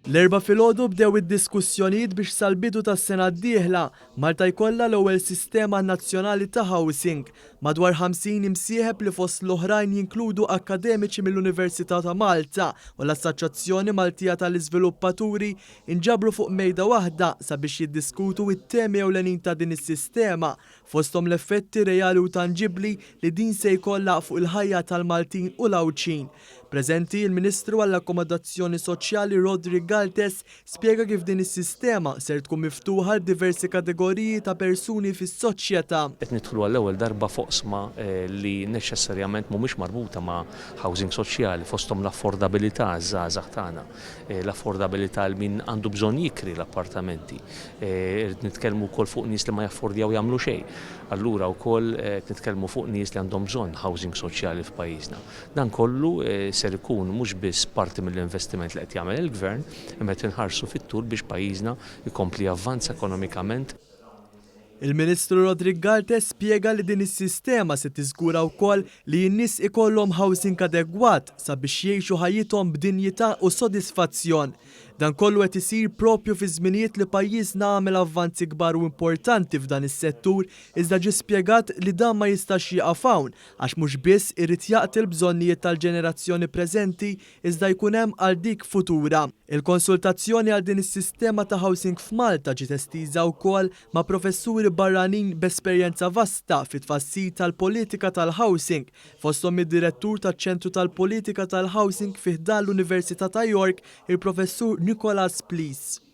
L-erba' filgħodu bdew id-diskussjonijiet biex sal-bidu tas-sena d-dieħla Malta jkollha l-ewwel sistema nazzjonali ta' housing. Madwar 50 imsieħeb li fost l-oħrajn jinkludu akkademiċi mill-Università ta' Malta u l-Assoċjazzjoni Maltija tal-Iżviluppaturi inġabru fuq mejda waħda sabiex jiddiskutu it-temi ewlenin ta' din is-sistema fosthom l-effetti reali u tanġibbli li din se jkollha fuq il-ħajja tal-Maltin u l-Awċin. Preżenti il-Ministru għall-Akkomodazzjoni Soċjali Rodri Galtes spjega kif din is-sistema ser tkun miftuħa diversi kategoriji ta' persuni fis-soċjetà. Qed nidħlu għall-ewwel darba foqsma li neċessarjament mhumiex marbuta ma' housing soċjali fosthom l-affordabilità żgħażagħ tagħna, l-affordabilità l min għandu bżonn jikri l-appartamenti. Irid nitkellmu wkoll fuq nies li ma jaffordjaw jagħmlu xejn. Allura wkoll nitkellmu fuq nies li għandhom bżonn housing soċjali f'pajjiżna. Dan kollu ser ikun mhux biss parti mill-investiment li qed jagħmel il-Gvern, imma qed inħarsu fit-tul biex pajjiżna jkompli avvanza ekonomikament. Il-Ministru Rodri Galtes spjega li din is-sistema se tiżgura wkoll li n-nies ikollhom housing adegwat sabiex jgħixu ħajjithom b'dinjità u sodisfazzjon. Dan kollu qed isir proprju fi żminijiet li pajjiżna għamel avvanzi kbar u importanti f'dan is-settur iżda ġie spjegat li dan ma jistax jieqaf hawn għax mhux biss irid jaqti l-bżonnijiet tal-ġenerazzjoni preżenti iżda jkun hemm għal dik futura. Il-konsultazzjoni għal din is-sistema ta' housing f'Malta ġiet estiża wkoll ma' professuri barranin b'esperjenza vasta fit-tfassil tal-politika tal-housing fosthom id-direttur taċ-ċentru tal-politika tal-housing fih dan l-Università ta' York, il-professur Nicholas Pleece.